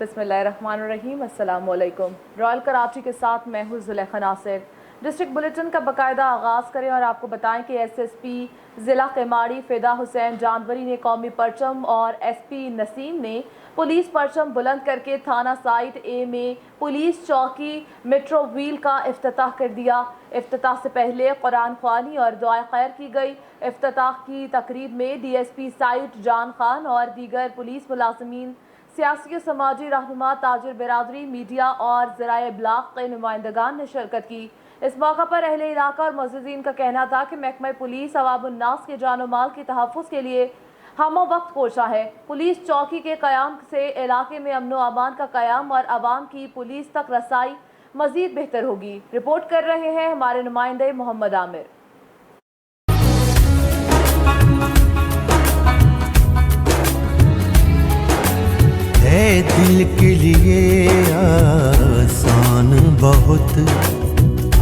बिस्मिल्लाहिर्रहमानिर्रहीम, अस्सलाम वालेकुम। रॉयल कराची के साथ मैं हूँ ज़ुलेखा नासिर। डिस्ट्रिक्ट बुलेटिन का बाकायदा आगाज़ करें और आपको बताएं कि एसएसपी ज़िला केमाड़ी फ़िदा हुसैन जानवरी ने कौमी परचम और एसपी नसीम ने पुलिस परचम बुलंद करके थाना साइट ए में पुलिस चौकी मेट्रो व्हील का इफ्तिताह कर दिया। इफ्तिताह से पहले कुरान ख्वानी और दुआ खैर की गई। इफ्तिताह की तकरीब में डीएसपी साइट जान खान और दीगर पुलिस मुलाज़मीन, सियासी समाजी रहनुमा, ताजिर बिरादरी, मीडिया और ज़राए इब्लाग के नुमाइंदगान ने शिरकत की। इस मौका पर अहले इलाका और मुअज़्ज़िज़ीन का कहना था कि महकमा पुलिस अवामुन्नास के जान माल के तहफ़्फ़ुज़ के लिए हमो वक्त कोशा है। पुलिस चौकी के क़याम से इलाके में अमन व अमान का क़याम और आवाम की पुलिस तक रसाई मज़ीद बेहतर होगी। रिपोर्ट कर रहे हैं हमारे नुमाइंदे मोहम्मद आमिर। है दिल के लिए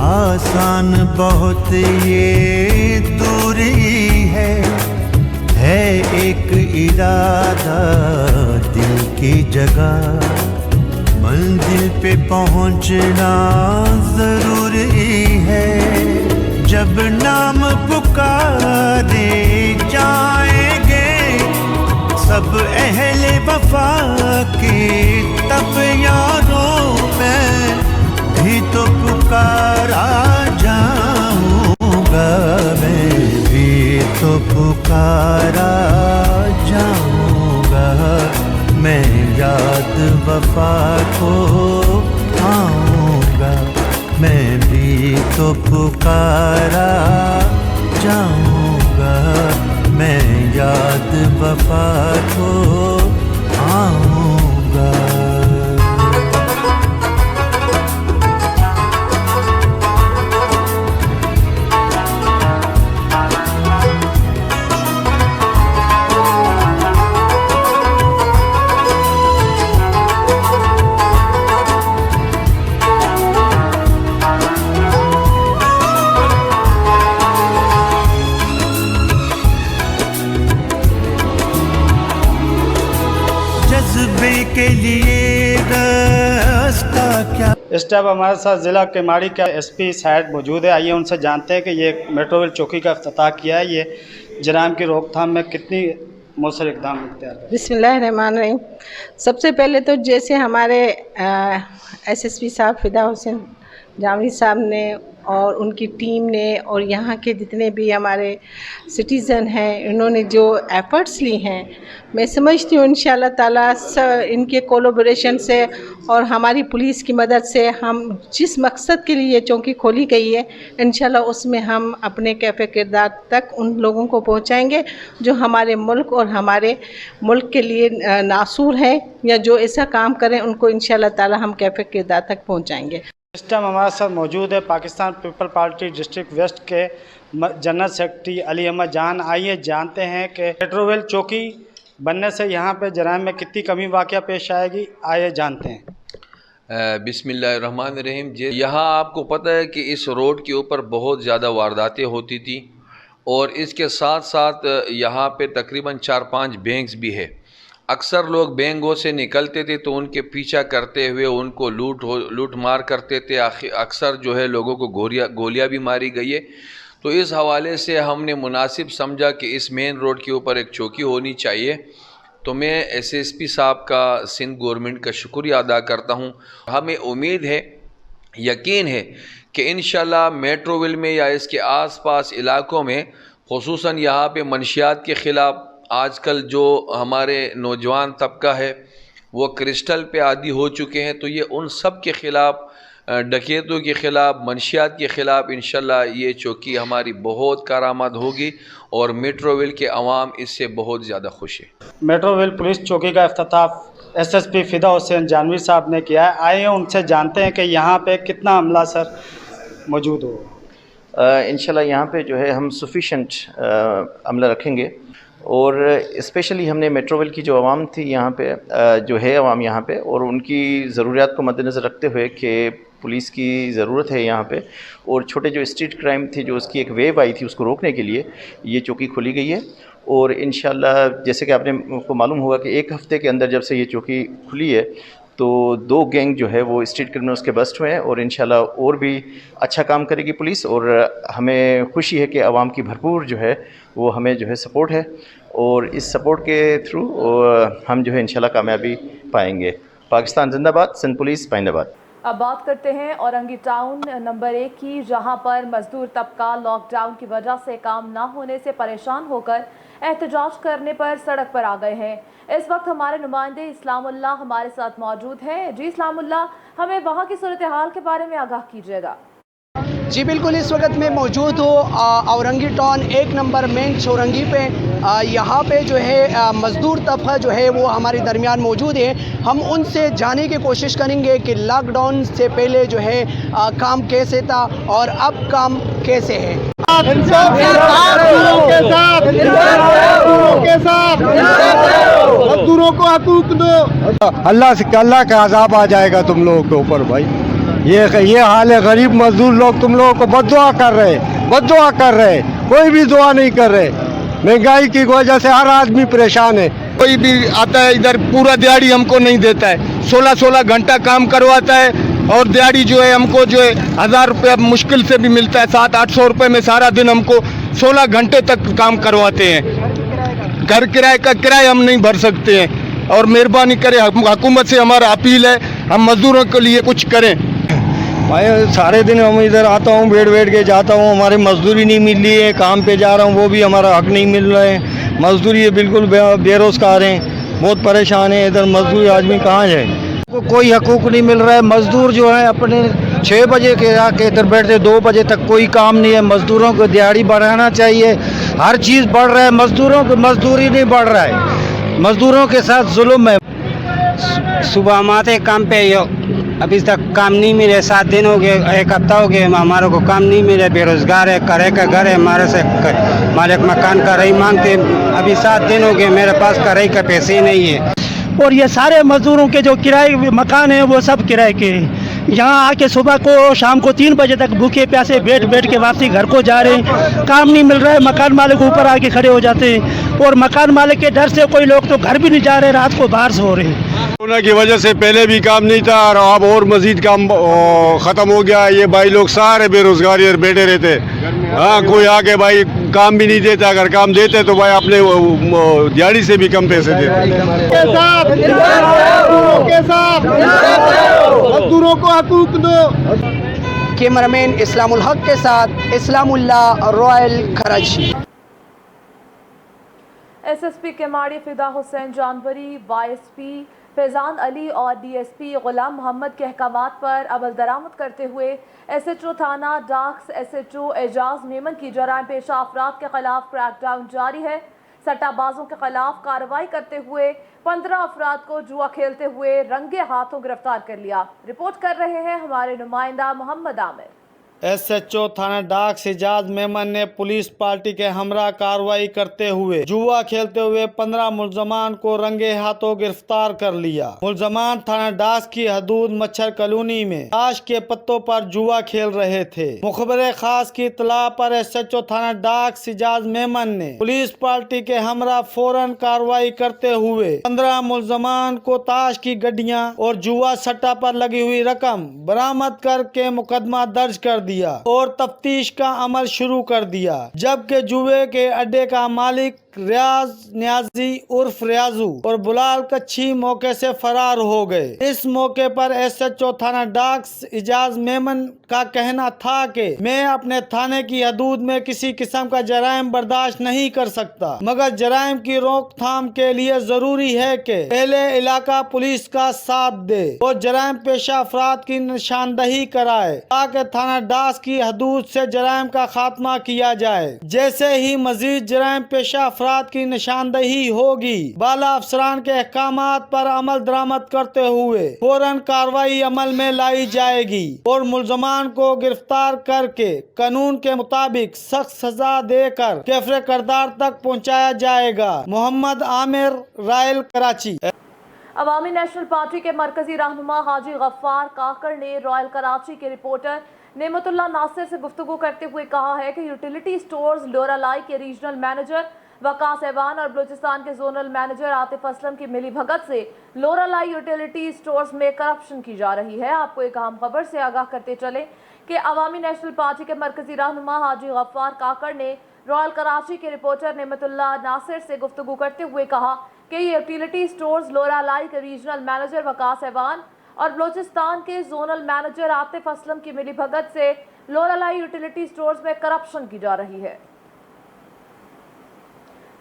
आसान बहुत ये दूरी है एक इरादा दिल की जगह मंजिल पे पहुंचना जरूरी है। जब नाम पुकारे जाएंगे सब अहले वफा के, तब यारों मैं भी तो पुकारा जाऊंगा, मैं भी तो पुकारा जाऊंगा। मैं याद वफा को आऊंगा, मैं भी तो पुकारा जाऊंगा। मैं याद वफा को आऊंगा। के लिए रास्ता क्या। इस टाइम हमारे साथ ज़िला केमाड़ी का एसपी साइड मौजूद है। आइए उनसे जानते हैं कि ये मेट्रो रेल चौकी का इफ्तिताह किया है, ये जराइम की रोकथाम में कितनी मौसर इक़दाम इख्तियार करें। बिस्मिल्लाहिर्रहमानिर्रहीम। सबसे पहले तो जैसे हमारे एसएसपी साहब फ़िदा हुसैन जानवरी साहब ने और उनकी टीम ने और यहाँ के जितने भी हमारे सिटीज़न हैं, इन्होंने जो एफ़र्ट्स ली हैं, मैं समझती हूँ इंशाअल्लाह ताला इनके कोलैबोरेशन से और हमारी पुलिस की मदद से हम जिस मकसद के लिए चौकी खोली गई है, इंशाअल्लाह उसमें हम अपने कैफ़े किरदार तक उन लोगों को पहुँचाएंगे जो हमारे मुल्क और हमारे मुल्क के लिए नासूर हैं या जो ऐसा काम करें, उनको इंशाअल्लाह ताला हम कैफ़े किरदार तक पहुँचाएंगे। इस टाइम हमारे साथ मौजूद है Pakistan people party district west के जनरल सेक्रेटरी अली अहमद जान। आइए जानते हैं कि मेट्रो रेल चौकी बनने से यहाँ पे जराइम में कितनी कमी वाक़या पेश आएगी। आइए जानते हैं। बिस्मिल्लाहिर्रहमानिर्रहीम। यहाँ आपको पता है कि इस रोड के ऊपर बहुत ज़्यादा वारदातें होती थी और इसके साथ साथ यहाँ पे तकरीबन 4-5 बैंक्स भी है। अक्सर लोग बैंकों से निकलते थे तो उनके पीछा करते हुए उनको लूट मार करते थे। अक्सर जो है लोगों को गोलियां भी मारी गई है। तो इस हवाले से हमने मुनासिब समझा कि इस मेन रोड के ऊपर एक चौकी होनी चाहिए। तो मैं एसएसपी साहब का सिंध गवर्नमेंट का शुक्रिया अदा करता हूँ। हमें उम्मीद है, यकीन है कि इंशाल्लाह मेट्रो रेल में या इसके आसपास इलाकों में, खुसूसन यहाँ पे मंशियात के ख़िलाफ़ आजकल जो हमारे नौजवान तबका है वो क्रिस्टल पे आदी हो चुके हैं, तो ये उन सब के ख़िलाफ़, डकैतों के ख़िलाफ़, मंशियात के ख़िलाफ़ इंशाल्लाह ये चौकी हमारी बहुत कारआमद होगी और मेट्रो रेल के अवाम इससे बहुत ज़्यादा खुश है। मेट्रो रेल पुलिस चौकी का इफ्तिताह एसएसपी फ़िदा हुसैन जानवरी साहब ने किया है। आइए उनसे जानते हैं कि यहाँ पे कितना अमला सर मौजूद हो। इंशाल्लाह यहाँ पे जो है हम सफिशेंट अमला रखेंगे और स्पेशली हमने मेट्रो रेल की जो आवाम थी यहाँ पे, जो है आवाम यहाँ पे, और उनकी ज़रूरियात को मद्देनज़र रखते हुए कि पुलिस की ज़रूरत है यहाँ पे और छोटे जो स्ट्रीट क्राइम थी जो उसकी एक वेव आई थी उसको रोकने के लिए ये चौकी खोली गई है। और इंशाल्लाह जैसे कि आपने को मालूम होगा कि एक हफ़्ते के अंदर जब से ये चौकी खुली है تو 2 گینگ جو ہے وہ اسٹریٹ کرمنلز کے بسٹ ہوئے ہیں اور انشاءاللہ اور بھی اچھا کام کرے گی پولیس، اور ہمیں خوشی ہے کہ عوام کی بھرپور جو ہے وہ ہمیں جو ہے سپورٹ ہے، اور اس سپورٹ کے تھرو ہم جو ہے انشاءاللہ کامیابی پائیں گے۔ پاکستان زندہ باد، سندھ پولیس پائندہ باد۔ اب بات کرتے ہیں اورنگی ٹاؤن نمبر 1 کی، جہاں پر مزدور طبقہ لاک ڈاؤن کی وجہ سے کام نہ ہونے سے پریشان ہو کر احتجاج کرنے پر سڑک پر آ گئے ہیں۔ اس وقت ہمارے نمائندے اسلام اللہ ہمارے ساتھ موجود ہیں۔ جی اسلام اللہ، ہمیں وہاں کی صورتحال کے بارے میں آگاہ کیجیے گا۔ جی بالکل، اس وقت میں موجود ہوں اورنگی ٹاؤن 1 نمبر مین چورنگی پہ۔ یہاں پہ جو ہے مزدور طبقہ جو ہے وہ ہمارے درمیان موجود ہے۔ ہم ان سے جاننے کی کوشش کریں گے کہ لاک ڈاؤن سے پہلے جو ہے کام کیسے تھا اور اب کام کیسے ہے۔ مزدوروں کو حقوق دو۔ اللہ کا عذاب آ جائے گا تم لوگوں کے اوپر بھائی۔ یہ حال ہے، غریب مزدور لوگ تم لوگوں کو بد دعا کر رہے، کوئی بھی دعا نہیں کر رہے۔ مہنگائی کی وجہ سے ہر آدمی پریشان ہے۔ کوئی بھی آتا ہے ادھر پورا دیہڑی ہم کو نہیں دیتا ہے، 16 گھنٹہ کام کرواتا ہے، اور دیہڑی جو ہے ہم کو جو ہے 1000 روپے مشکل سے بھی ملتا ہے، 700-800 روپے میں سارا دن ہم کو 16 گھنٹے تک کام کرواتے ہیں۔ گھر کرائے کا کرایہ ہم نہیں بھر سکتے ہیں، اور مہربانی کرے حکومت سے ہمارا اپیل ہے ہم مزدوروں کے لیے کچھ کریں۔ بھائی سارے دن ہم ادھر آتا ہوں، بیٹھ کے جاتا ہوں، ہماری مزدوری نہیں مل رہی ہے، کام پہ جا رہا ہوں وہ بھی ہمارا حق نہیں مل رہا ہے، مزدوری ہے بالکل بے روزگار ہیں، بہت پریشان ہیں، ادھر مزدوری آدمی کہاں جائے، کوئی حقوق نہیں مل رہا ہے۔ مزدور جو ہے اپنے 6 بجے کے آ کے ادھر بیٹھتے 2 بجے تک کوئی کام نہیں ہے۔ مزدوروں کو دیہڑی بڑھانا چاہیے، ہر چیز بڑھ رہا ہے، مزدوروں کو مزدوری نہیں بڑھ رہا ہے، مزدوروں کے ساتھ ظلم ہے۔ صبح ہم آتے کام پہ، ابھی تک کام نہیں ملے، 7 دن ہو گئے، 1 ہفتہ ہو گئے ہمارے کو کام نہیں ملے، بے روزگار ہے، کرے کا گھر ہے، ہمارے سے مالک مکان کا رہی مانگتے، ابھی 7 دن ہو گئے، میرے پاس کرے کا پیسے ہی نہیں ہے۔ اور یہ سارے مزدوروں کے جو کرائے مکان ہیں وہ سب کرائے کے ہیں، یہاں آ کے صبح کو شام کو 3 بجے تک بھوکے پیاسے بیٹھ کے واپسی گھر کو جا رہے ہیں، کام نہیں مل رہا ہے، مکان مالک اوپر آ کے کھڑے ہو جاتے ہیں، اور مکان مالک کے ڈر سے کوئی لوگ تو گھر بھی نہیں جا رہے، رات کو باہر سو رہے ہیں۔ کورونا کی وجہ سے پہلے بھی کام نہیں تھا، اور اب اور مزید کام ختم ہو گیا، یہ بھائی لوگ سارے بے روزگار ادھر بیٹھے رہتے، ہاں کوئی آ کے بھائی کام بھی نہیں دیتا، اگر کام دیتے تو بھائی اپنے دیہڑی سے بھی کم پیسے دیتے۔ مزدوروں کو حقوق دو۔ کیمرامین اسلام الحق کے ساتھ Islam Ullah, royal Karachi. S S P Kemari Fida Hussain Janwari, Y S P Faizan Ali اور ڈی ایس پی غلام محمد کے احکامات پر عمل درآمد کرتے ہوئے ایس ایچ او تھانہ ڈاکس ایس ایچ او اعجاز میمن کی جرائم پیشہ افراد کے خلاف کریک ڈاؤن جاری ہے۔ سٹہ بازوں کے خلاف کارروائی کرتے ہوئے 15 افراد کو جوا کھیلتے ہوئے رنگے ہاتھوں گرفتار کر لیا۔ رپورٹ کر رہے ہیں ہمارے نمائندہ محمد عامر۔ ایس ایچ او تھانہ ڈاکس اعجاز میمن نے پولیس پارٹی کے ہمراہ کارروائی کرتے ہوئے جوا کھیلتے ہوئے 15 ملزمان کو رنگے ہاتھوں گرفتار کر لیا۔ ملزمان تھانہ ڈاکس کی حدود مچھر کالونی میں تاش کے پتوں پر جوا کھیل رہے تھے۔ مخبر خاص کی اطلاع پر ایس ایچ او تھانہ ڈاکس اعجاز میمن نے پولیس پارٹی کے ہمراہ فوراً کارروائی کرتے ہوئے 15 ملزمان کو تاش کی گڈیاں اور جوا سٹہ پر لگی ہوئی رقم برآمد کر کے مقدمہ درج کر دیا اور تفتیش کا عمل شروع کر دیا، جبکہ جوئے کے اڈے کا مالک ریاض نیازی عرف ریاضو اور بلال کچھی موقع سے فرار ہو گئے۔ اس موقع پر ایس ایچ او تھانہ ڈاکس اعجاز میمن کا کہنا تھا کہ میں اپنے تھانے کی حدود میں کسی قسم کا جرائم برداشت نہیں کر سکتا، مگر جرائم کی روک تھام کے لیے ضروری ہے کہ پہلے علاقہ پولیس کا ساتھ دے اور جرائم پیشہ افراد کی نشاندہی کرائے تاکہ تھانہ ڈاکس کی حدود سے جرائم کا خاتمہ کیا جائے۔ جیسے ہی مزید جرائم پیشہ افراد کی نشاندہی ہوگی، بالا افسران کے احکامات پر عمل درآمد کرتے ہوئے فوراً کارروائی عمل میں لائی جائے گی اور ملزمان کو گرفتار کر کے قانون کے مطابق سخت سزا دے کر کیفر کردار تک پہنچایا جائے گا۔ محمد عامر، رائل کراچی۔ عوامی نیشنل پارٹی کے مرکزی رہنما حاجی غفار کاکڑ نے رائل کراچی کے رپورٹر नेमतुल्लाह नासिर से गुफ्तगू करते हुए कहा है कि यूटिलिटी स्टोर्स लोरालाई के रीजनल मैनेजर वकास ऐवान और बलूचिस्तान के जोनल मैनेजर आतिफ असलम की मिली भगत से लोरालाई यूटिलिटी स्टोर्स में करप्शन की जा रही है। आपको एक अहम खबर से आगाह करते चले कि अवामी नेशनल पार्टी के मरकजी रहनुमा हाजी गफ्फार काकड़ ने रॉयल कराची के रिपोर्टर नेमतुल्लाह नासिर से गुफ्तगू करते हुए कहा कि ये यूटिलिटी स्टोर्स लोरालाई के रीजनल मैनेजर वकास ऐवान और बलूचिस्तान के जोनल मैनेजर आतिफ असलम की मिली भगत से लोरालाई यूटिलिटी स्टोर्स में करप्शन की जा रही है।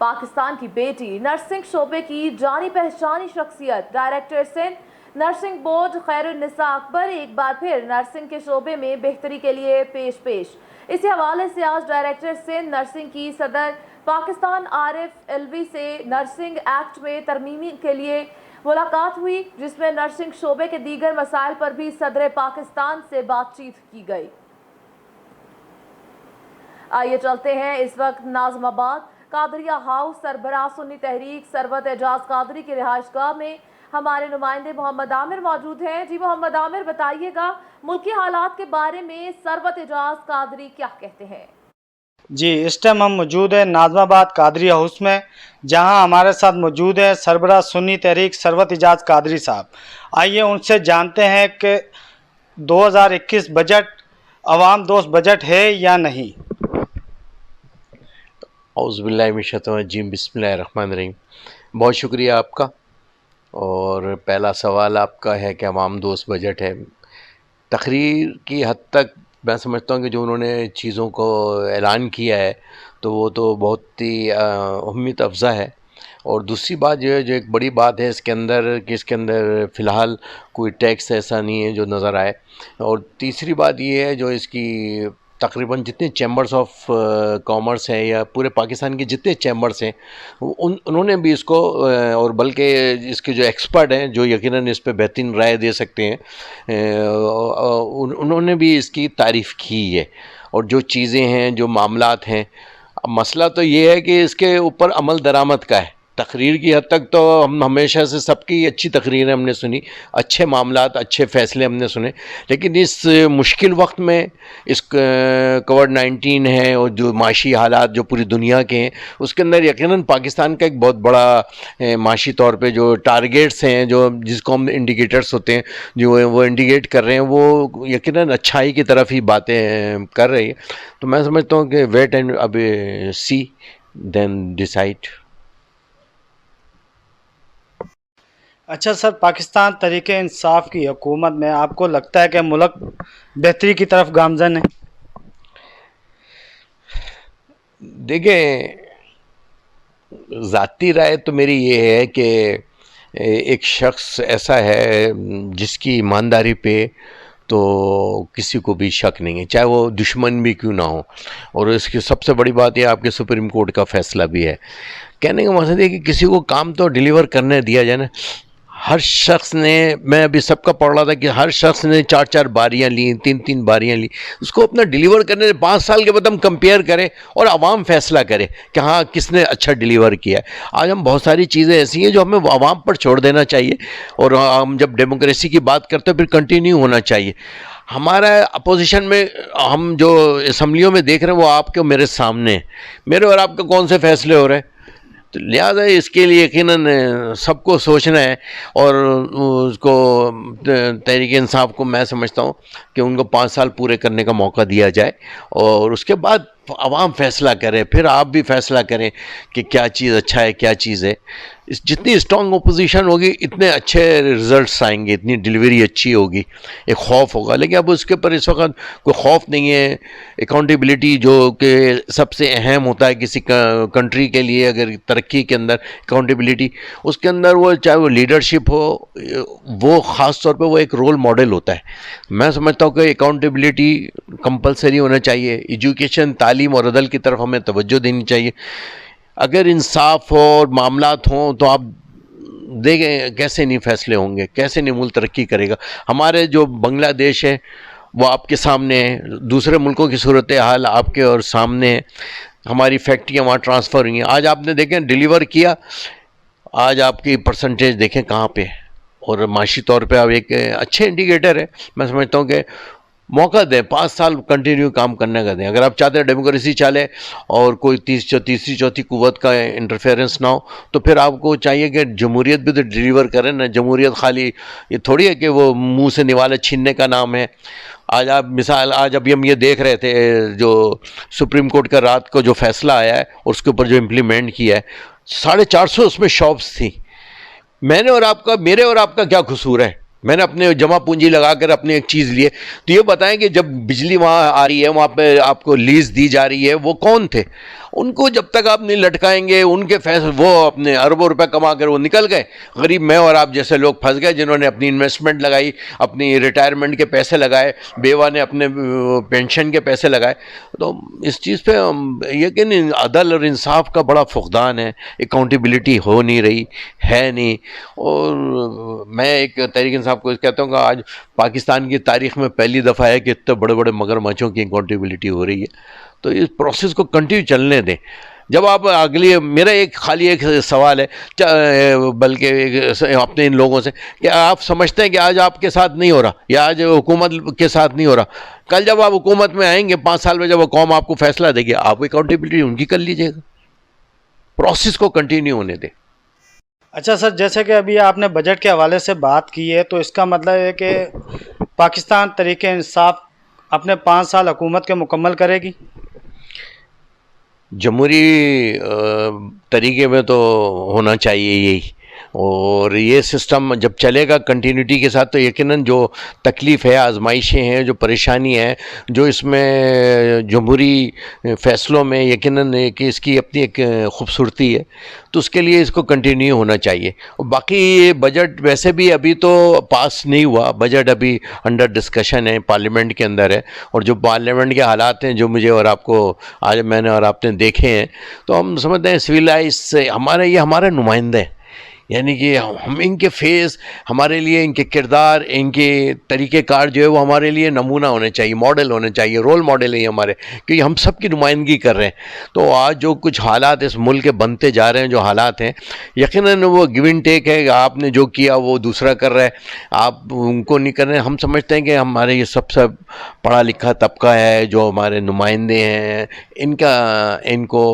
पाकिस्तान की बेटी नर्सिंग शोबे की जानी पहचानी शख्सियत director Sindh nursing board Khairunnisa Akbar एक बार फिर नर्सिंग के शोबे में बेहतरी के लिए पेश। इसी हवाले से आज डायरेक्टर सिंध नर्सिंग की सदर पाकिस्तान आरिफ एलवी से नर्सिंग एक्ट में तरमीमी के लिए मुलाकात हुई, जिसमें नर्सिंग शोबे के दीगर मसाइल पर भी सदर पाकिस्तान से बातचीत की गई। आइए चलते हैं इस वक्त नाज़माबाद कादरिया हाउस सरबराह सुन्नी तहरीक सरवत एजाज कादरी की रिहाइशगाह में हमारे नुमाइंदे मोहम्मद आमिर मौजूद हैं। जी मोहम्मद आमिर, बताइएगा मुल्की हालात के बारे में सरवत एजाज कादरी क्या कहते हैं? जी, इस टाइम हम मौजूद हैं नाज़माबाद कादरी हाउस में, जहां हमारे साथ मौजूद है सरबराह सुन्नी तहरीक सरवत एजाज कादरी साहब। आइए उनसे जानते हैं कि 2021 बजट अवाम दोस्त बजट है या नहीं। औज़ुबिल्लाहिमिनश्शैतानिर्रजीम, बिस्मिल्लाहिर्रहमानिर्रहीम। बहुत शुक्रिया आपका। और पहला सवाल आपका है कि अवाम दोस्त बजट है। तकरीर की हद तक मैं समझता हूँ कि जो उन्होंने चीज़ों को ऐलान किया है तो वो तो बहुत ही उम्मीद अफ़ज़ा है। और दूसरी बात जो है, जो एक बड़ी बात है इसके अंदर कि इसके अंदर फ़िलहाल कोई टैक्स ऐसा नहीं है जो नज़र आए। और तीसरी बात ये है, जो इसकी तकरीबन जितने चैम्बर्स ऑफ कॉमर्स हैं या पूरे पाकिस्तान के जितने चैम्बर्स हैं उन्होंने भी इसको और बल्कि इसके जो एक्सपर्ट हैं जो यकीनन इस पे बेहतरीन राय दे सकते हैं, उन्होंने भी इसकी तारीफ़ की है। और जो चीज़ें हैं, जो मामलात हैं, मसला तो ये है कि इसके ऊपर अमल दरामद का है। तकरीर की हद तक तो हम हमेशा से सबकी अच्छी तकरीरें हमने सुनी, अच्छे मामलात, अच्छे फ़ैसले हमने सुने, लेकिन इस मुश्किल वक्त में इस कोविड-19 है और जो माशी हालात जो पूरी दुनिया के हैं, उसके अंदर यकीनन पाकिस्तान का एक बहुत बड़ा माशी तौर पे जो टारगेट्स हैं, जो जिसको हम इंडिकेटर्स होते हैं, जो वो इंडिकेट कर रहे हैं, वो यकीनन अच्छाई की तरफ ही बातें कर रही है। तो मैं समझता हूँ कि वेट एंड अब सी देन डिसाइड। अच्छा सर, पाकिस्तान तहरीक इंसाफ की हुकूमत में आपको लगता है कि मुल्क बेहतरी की तरफ गामज़न है? देखिए, ज़ाती राय तो मेरी ये है कि एक शख्स ऐसा है जिसकी ईमानदारी पे तो किसी को भी शक नहीं है, चाहे वो दुश्मन भी क्यों ना हो। और इसकी सबसे बड़ी बात ये आपके सुप्रीम कोर्ट का फ़ैसला भी है। कहने का मकसद है कि किसी को काम तो डिलीवर करने दिया जाए ना। हर शख्स ने, मैं अभी सबका पढ़ रहा था कि हर शख्स ने 4-4 बारियां ली, 3-3 बारियां ली, उसको अपना डिलीवर करने 5 साल के बाद हम कंपेयर करें और आवाम फैसला करे कि हाँ किसने अच्छा डिलीवर किया है। आज हम बहुत सारी चीज़ें ऐसी हैं जो हमें आवाम पर छोड़ देना चाहिए, और हम जब डेमोक्रेसी की बात करते हैं फिर कंटिन्यू होना चाहिए। हमारा अपोजिशन में हम जो असम्बलियों में देख रहे हैं वो आपके मेरे सामने, मेरे और आपके कौन से फैसले हो रहे हैं। तो लिहाजा इसके लिए यकीनन सबको सोचना है, और उसको तहरीक इंसाफ को मैं समझता हूँ कि उनको 5 साल पूरे करने का मौका दिया जाए, और उसके बाद आवाम फैसला करे, फिर आप भी फैसला करें कि क्या चीज़ अच्छा है, क्या चीज़ है। जितनी स्ट्रॉन्ग ओपोजिशन होगी इतने अच्छे रिजल्ट्स आएंगे, इतनी डिलीवरी अच्छी होगी, एक खौफ होगा। लेकिन अब उसके ऊपर इस वक्त कोई खौफ नहीं है। अकाउंटेबिलिटी जो कि सबसे अहम होता है किसी कंट्री के लिए, अगर तरक्की के अंदर अकाउंटेबिलिटी, उसके अंदर वो चाहे वो लीडरशिप हो, वो ख़ास तौर पे वो एक रोल मॉडल होता है। मैं समझता हूँ कि अकाउंटेबिलिटी कंपलसरी होना चाहिए। एजुकेशन, तालीम और अदल की तरफ हमें तवज्जो देनी चाहिए। अगर इंसाफ हो और मामलात हों तो आप देखें कैसे नहीं फैसले होंगे, कैसे नहीं मुल्क तरक्की करेगा। हमारे जो बांग्लादेश है वो आपके सामने है, दूसरे मुल्कों की सूरत हाल आपके और सामने है। हमारी फैक्ट्रियाँ वहाँ ट्रांसफ़र हुई हैं, आज आपने देखें डिलीवर किया, आज आपकी परसेंटेज देखें कहाँ पे है। और माशी तौर पे अब एक अच्छे इंडिकेटर है। मैं समझता हूँ कि موقع دیں, 5 سال کنٹینیو کام کرنے کا دیں. اگر آپ چاہتے ہیں ڈیموکریسی چلے اور کوئی تیسری چوتھی قوت کا انٹرفیئرنس نہ ہو, تو پھر آپ کو چاہیے کہ جمہوریت بھی تو ڈیلیور کریں نا. جمہوریت خالی یہ تھوڑی ہے کہ وہ منہ سے نوالے چھیننے کا نام ہے. آج آپ مثال, آج ابھی ہم یہ دیکھ رہے تھے جو سپریم کورٹ کا رات کو جو فیصلہ آیا ہے اور اس کے اوپر جو امپلیمنٹ کیا ہے, 450 اس میں شاپس تھیں. میرے اور آپ کا کیا قصور ہے؟ میں نے اپنے جمع پونجی لگا کر اپنی ایک چیز لی ہے. تو یہ بتائیں کہ جب بجلی وہاں آ رہی ہے, وہاں پہ آپ کو لیز دی جا رہی ہے, وہ کون تھے؟ ان کو جب تک آپ نہیں لٹکائیں گے, ان کے فیصلے, وہ اپنے اربوں روپے کما کر وہ نکل گئے. غریب میں اور آپ جیسے لوگ پھنس گئے, جنہوں نے اپنی انویسٹمنٹ لگائی, اپنی ریٹائرمنٹ کے پیسے لگائے, بیوہ نے اپنے پینشن کے پیسے لگائے. تو اس چیز پہ یقین عدل اور انصاف کا بڑا فقدان ہے. اکاؤنٹیبلٹی ہو نہیں رہی ہے نہیں. اور میں ایک تحریک انصاف کو کہتا ہوں کہ آج پاکستان کی تاریخ میں پہلی دفعہ ہے کہ اتنے بڑے بڑے مگرمچھوں کی اکاؤنٹیبلٹی ہو رہی ہے. تو اس پروسیس کو کنٹینیو چلنے دیں. جب آپ میرا خالی ایک سوال ہے, بلکہ اپنے ان لوگوں سے, کہ آپ سمجھتے ہیں کہ آج آپ کے ساتھ نہیں ہو رہا یا آج حکومت کے ساتھ نہیں ہو رہا, کل جب آپ حکومت میں آئیں گے 5 سال میں, جب وہ قوم آپ کو فیصلہ دے گی, آپ اکاؤنٹیبلٹی ان کی کر لیجیے گا. پروسیس کو کنٹینیو ہونے دیں. اچھا سر, جیسے کہ ابھی آپ نے بجٹ کے حوالے سے بات کی ہے, تو اس کا مطلب ہے کہ پاکستان تحریک انصاف اپنے 5 سال حکومت کے مکمل کرے گی؟ جمہوری طریقے میں تو ہونا چاہیے یہی, اور یہ سسٹم جب چلے گا کنٹینیوٹی کے ساتھ, تو یقیناً جو تکلیف ہے, آزمائشیں ہیں, جو پریشانی ہے, جو اس میں جمہوری فیصلوں میں یقیناً کہ اس کی اپنی ایک خوبصورتی ہے, تو اس کے لیے اس کو کنٹینیو ہونا چاہیے. اور باقی یہ بجٹ ویسے بھی ابھی تو پاس نہیں ہوا, بجٹ ابھی انڈر ڈسکشن ہے, پارلیمنٹ کے اندر ہے. اور جو پارلیمنٹ کے حالات ہیں جو مجھے اور آپ کو آج میں نے اور آپ نے دیکھے ہیں, تو ہم سمجھتے ہیں سویلائز سے ہمارے نمائندے ہیں, یعنی کہ ہم ان کے فیس ہمارے لیے, ان کے کردار, ان کے طریقہ کار جو ہے وہ ہمارے لیے نمونہ ہونے چاہیے, ماڈل ہونے چاہیے, رول ماڈل ہیں ہمارے, کیونکہ ہم سب کی نمائندگی کر رہے ہیں. تو آج جو کچھ حالات اس ملک کے بنتے جا رہے ہیں, جو حالات ہیں, یقیناً وہ گیو اینڈ ٹیک ہے. آپ نے جو کیا وہ دوسرا کر رہا ہے, آپ ان کو نہیں کر رہے ہیں. ہم سمجھتے ہیں کہ ہمارے یہ سب سے پڑھا لکھا طبقہ ہے, جو ہمارے نمائندے ہیں, ان کو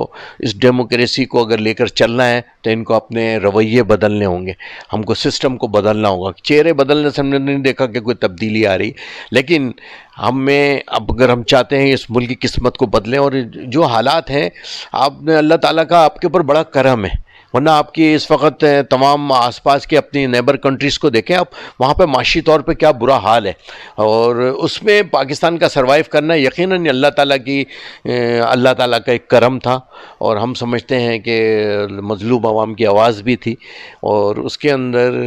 اس ڈیموکریسی کو اگر لے کر چلنا ہے, تو ان کو اپنے رویے بدلنے ہوں گے, ہم کو سسٹم کو بدلنا ہوگا. چہرے بدلنے سے ہم نے نہیں دیکھا کہ کوئی تبدیلی آ رہی, لیکن اگر ہم چاہتے ہیں اس ملک کی قسمت کو بدلیں, اور جو حالات ہیں, آپ نے اللہ تعالیٰ کا آپ کے اوپر بڑا کرم ہے, ورنہ آپ کی اس وقت تمام آس پاس کی اپنی نیبر کنٹریز کو دیکھیں آپ, وہاں پہ معاشی طور پہ کیا برا حال ہے, اور اس میں پاکستان کا سروائیو کرنا یقیناً اللہ تعالیٰ کا ایک کرم تھا. اور ہم سمجھتے ہیں کہ مظلوم عوام کی آواز بھی تھی, اور اس کے اندر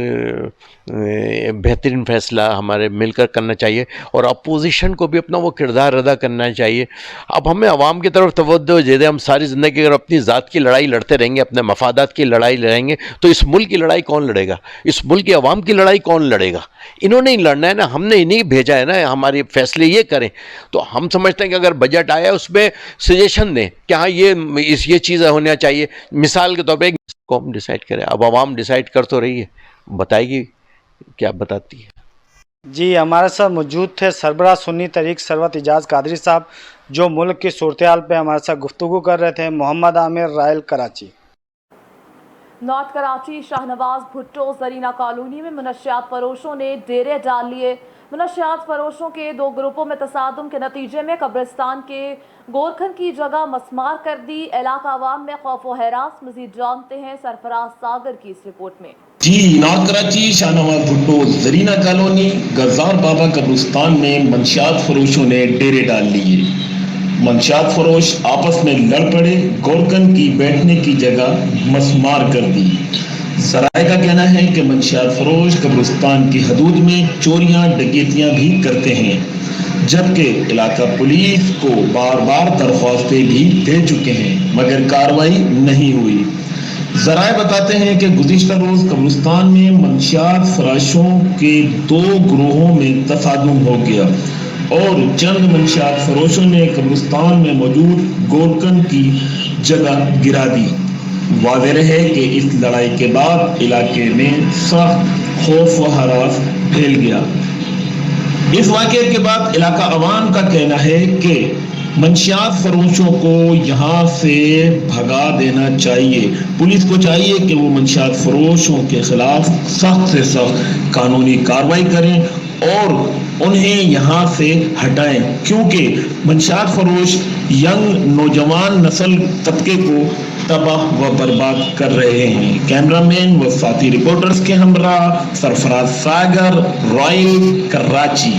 بہترین فیصلہ ہمارے مل کر کرنا چاہیے, اور اپوزیشن کو بھی اپنا وہ کردار ادا کرنا چاہیے. اب ہمیں عوام کی طرف توجہ دے دیں. ہم ساری زندگی اگر اپنی ذات کی لڑائی لڑتے رہیں گے, اپنے مفادات کی لڑائی لڑیں گے, تو اس ملک کی لڑائی کون لڑے گا؟ اس ملک کی عوام کی لڑائی کون لڑے گا؟ انہوں نے ہی لڑنا ہے نا, ہم نے انہیں بھیجا ہے نا, ہمارے فیصلے یہ کریں. تو ہم سمجھتے ہیں کہ اگر بجٹ آیا اس میں سجیشن دیں کہ ہاں یہ چیزیں ہونا چاہیے. مثال کے طور پہ قوم ڈیسائیڈ کرے, اب عوام ڈیسائیڈ کر تو رہی ہے, بتائے گی کیا بتاتی ہے. جی, ہمارے ساتھ موجود تھے سربراہ سنی تحریک ثروت اعجاز قادری صاحب, جو ملک کی صورتحال پہ ہمارے ساتھ گفتگو کر رہے تھے. Muhammad Amir, royal, Karachi. North Karachi Shahnawaz Bhutto Zarina colony میں منشیات فروشوں نے ڈیرے ڈال لیے. منشیات فروشوں کے 2 گروپوں میں تصادم کے نتیجے میں قبرستان کے گورکھن کی جگہ مسمار کر دی. علاقہ عوام میں خوف و ہراس. مزید جانتے ہیں سرفراز ساگر کی اس رپورٹ میں. جی, نارتھ کراچی شاہنواز بھٹو زرینہ کالونی گزار بابا قبرستان میں منشیات فروشوں نے ڈیرے ڈال لیے. منشیات فروش آپس میں لڑ پڑے, گورکن کی بیٹھنے کی جگہ مسمار کر دی. ذرائع کا کہنا ہے کہ منشیات فروش قبرستان کی حدود میں چوریاں ڈکیتیاں بھی کرتے ہیں, جبکہ علاقہ پولیس کو بار بار درخواستیں بھی دے چکے ہیں, مگر کارروائی نہیں ہوئی. ذرائع بتاتے ہیں کہ گزشتہ روز قبرستان میں منشیات فراشوں کے 2 گروہوں میں تصادم ہو گیا, اور چند منشیات فروشوں نے قبرستان میں موجود گورکن کی جگہ گرا دی. واضح رہے کہ اس لڑائی کے بعد علاقے میں سخت خوف و ہراس پھیل گیا. इस वाक़े के बाद इलाका अवाम का कहना है कि मंशियात फरोशों को यहाँ से भगा देना चाहिए। पुलिस को चाहिए कि वो मंशियात फरोशों के खिलाफ सख्त से सख्त कानूनी कार्रवाई करें और उन्हें यहाँ से हटाएं, क्योंकि मंशियात फरोश यंग नौजवान नस्ल तबके को तबाह व बर्बाद कर रहे हैं। कैमरामैन व साथी रिपोर्टर्स के हमरा सरफराज सागर, रॉयल, कराची।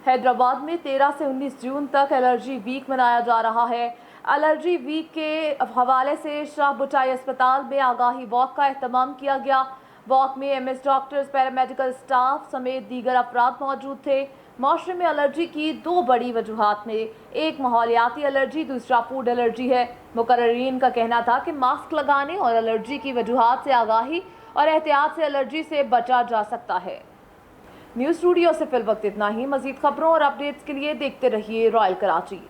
हैदराबाद में 13 से 19 जून तक एलर्जी वीक मनाया जा रहा है। एलर्जी वीक के हवाले से शाह बुटाई अस्पताल में आगाही वॉक का एहतमाम किया गया। वॉक में एमएस डॉक्टर्स, पैरामेडिकल स्टाफ समेत दीगर अफराद मौजूद थे। माशरे में एलर्जी की दो बड़ी वजूहात में एक माहौलियाती एलर्जी, दूसरा फूड एलर्जी है। मुकर्रीन का कहना था कि मास्क लगाने और एलर्जी की वजूहात से आगाही और एहतियात से एलर्जी से बचा जा सकता है। न्यूज़ स्टूडियो से फिल वक्त इतना ही। मज़ीद खबरों और अपडेट्स के लिए देखते रहिए रॉयल कराची।